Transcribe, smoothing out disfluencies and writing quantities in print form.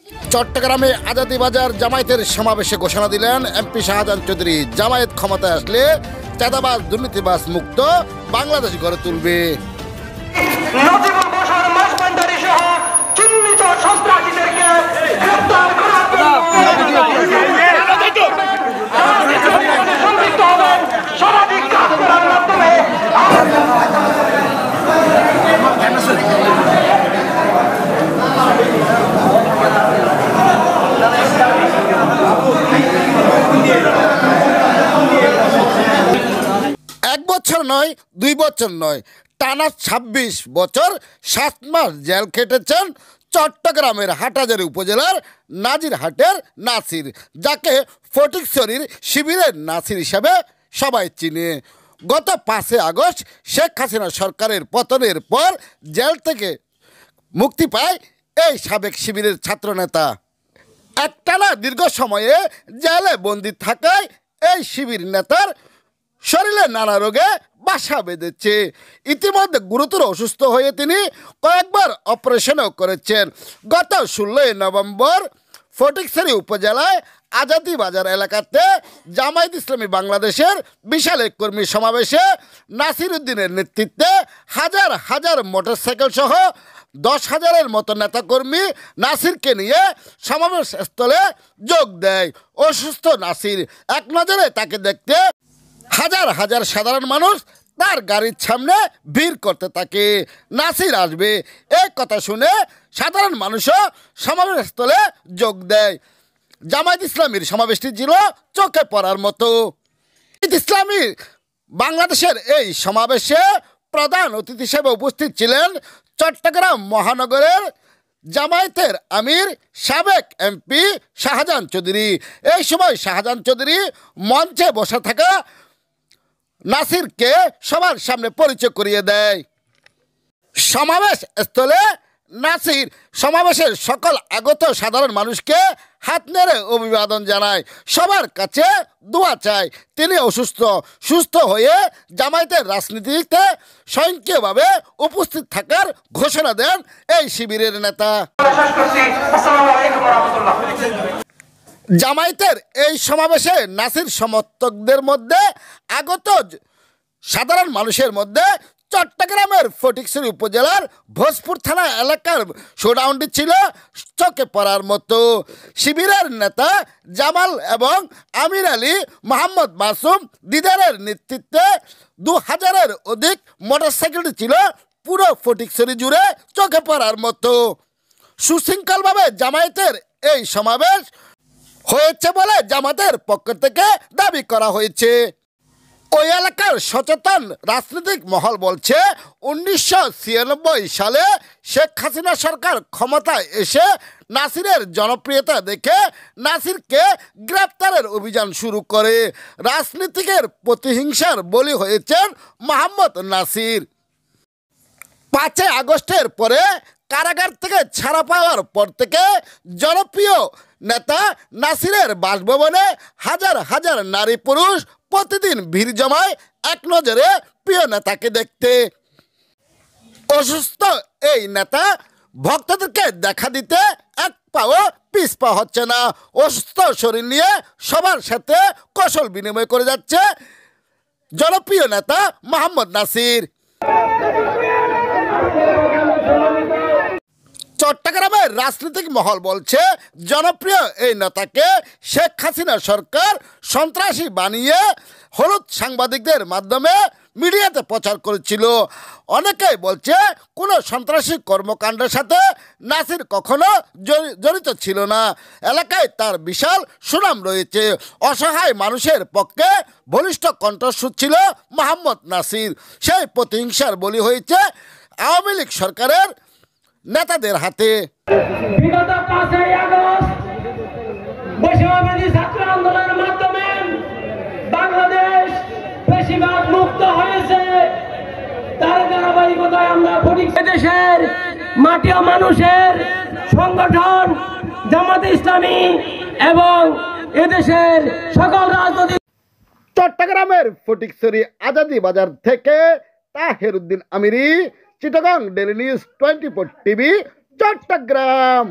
চট্টগ্রামে আজাদি বাজার জামায়াতের সমাবেশে ঘোষণা দিলেন এমপি শাহজাহান চৌধুরী। জামায়াত ক্ষমতায় আসলে চাঁদাবাজ দুর্নীতিবাজ মুক্ত বাংলাদেশ গড়ে তুলবে। এক বছর নয়, 2 বছর নয়, টানা 26 বছর 7 মাস জেল খেটেছেন চট্টগ্রামের হাটহাজারী উপজেলার নাজিরহাটের নাসির, যাকে ফটিকছড়ির শিবিরের নাসির হিসাবে সবাই চিনে। গত 5 আগস্ট শেখ হাসিনা সরকারের পতনের পর জেল থেকে মুক্তি পায় এই সাবেক শিবিরের ছাত্রনেতা। একটানা দীর্ঘ সময়ে জেলে বন্দি থাকায় এই শিবির নেতার শরীরে নানা রোগে বাসা বেঁধেছে। ইতিমধ্যে গুরুতর অসুস্থ হয়ে তিনি কয়েকবার অপারেশনও করেছেন। গত 16 নভেম্বর ফটিকছড়ি উপজেলায় আজাদি বাজার এলাকাতে জামায়াত ইসলামী বাংলাদেশের বিশাল এক কর্মী সমাবেশে নাসির উদ্দিনের নেতৃত্বে হাজার হাজার মোটরসাইকেল সহ 10,000-এর মতো নেতাকর্মী নাসিরকে নিয়ে সমাবেশ স্থলে যোগ দেয়। অসুস্থ নাসির, এক নজরে তাকে দেখতে হাজার হাজার সাধারণ মানুষ তার গাড়ির সামনে ভিড় করতে থাকে। নাসির আসবে এই কথা শুনে সাধারণ মানুষও সমাবেশ স্থলে যোগ দেয়। জামায়াত ইসলামীর সমাবেশটি ছিল চোখে পড়ার মতো। ইসলামী বাংলাদেশের এই সমাবেশে প্রধান অতিথি হিসেবে উপস্থিত ছিলেন চট্টগ্রাম মহানগরের জামায়াতের আমির সাবেক এমপি শাহজাহান চৌধুরী। এই সময় শাহজাহান চৌধুরী মঞ্চে বসে থাকা নাসিরকে সবার সামনে পরিচয় করিয়ে দেয়। সমাবেশ স্থলে নাসির সমাবেশের সকল আগত সাধারণ মানুষকে হাত নেড়ে অভিবাদন জানায়, সবার কাছে দোয়া চায়। তিনি অসুস্থ, সুস্থ হয়ে জামায়াতের রাজনীতিতে স্বয়ংক্রিয়ভাবে উপস্থিত থাকার ঘোষণা দেন এই শিবিরের নেতা। জামায়াতের এই সমাবেশে নাসির সমর্থকদের মধ্যে আগত সাধারণ মানুষের মধ্যে চট্টগ্রামের ফটিকছড়ি উপজেলার ভোজপুর থানা এলাকার শোডাউনটি ছিল চোখে পড়ার মতো। শিবিরের নেতা জামাল এবং আমির আলী, মোহাম্মদ মাসুম, দিদারের নেতৃত্বে 2000-এর অধিক মোটরসাইকেলটি ছিল পুরো ফটিকছড়ি জুড়ে চোখে পড়ার মতো। সুশৃঙ্খলভাবে জামায়াতের এই সমাবেশ হয়েছে বলে জামাতের পক্ষ থেকে দাবি করা হয়েছে। ওই এলাকার সচেতন রাজনৈতিক মহল বলছে 1996 সালে শেখ হাসিনা সরকার ক্ষমতায় এসে নাসিরের জনপ্রিয়তা দেখে নাসিরকে গ্রেপ্তারের অভিযান শুরু করে। রাজনীতিকের প্রতিহিংসার বলি হয়েছেন মোহাম্মদ নাসির। 5 আগস্টের পরে কারাগার থেকে ছাড়া পাওয়ার পর থেকে জনপ্রিয় নেতা নাসিরের বাসভবনে হাজার হাজার নারী পুরুষ প্রতিদিন ভিড় জমায় এক নজরে প্রিয় নেতাকে দেখতে। অসুস্থ এই নেতা ভক্তদেরকে দেখা দিতে এক পাও পিছপা হচ্ছে না। অসুস্থ শরীর নিয়ে সবার সাথে কৌশল বিনিময় করে যাচ্ছে জনপ্রিয় নেতা মোহাম্মদ নাসির। চট্টগ্রামের রাজনৈতিক মহল বলছে জনপ্রিয় এই নেতাকে শেখ হাসিনা সরকার সন্ত্রাসী বানিয়ে হলুদ সাংবাদিকদের মাধ্যমে মিডিয়াতে প্রচার করেছিল। অনেকেই বলছে কোনো সন্ত্রাসী কর্মকাণ্ডের সাথে নাসির কখনো জড়িত ছিল না। এলাকায় তার বিশাল সুনাম রয়েছে। অসহায় মানুষের পক্ষে বলিষ্ঠ কণ্ঠস্বর ছিল মোহাম্মদ নাসির। সেই প্রতিহিংসার বলি হয়েছে আওয়ামী লীগ সরকারের নেতাদের হাতে। বিগত 5 আগস্ট বৈষম্যবিরোধী ছাত্র আন্দোলনের মাধ্যমে বাংলাদেশ বেশিরভাগ মুক্ত হয়েছে। তার ধারাবাহিকতায় আমরা দেশের মাটি ও মানুষের সংগঠন জামাত ইসলামী এবং এদেশের সকল রাজনৈতিক। চট্টগ্রামের ফটিকছড়ি আজাদি বাজার থেকে Taher Uddin Amiri, Chittagong daily news 24 TV, Chittagong.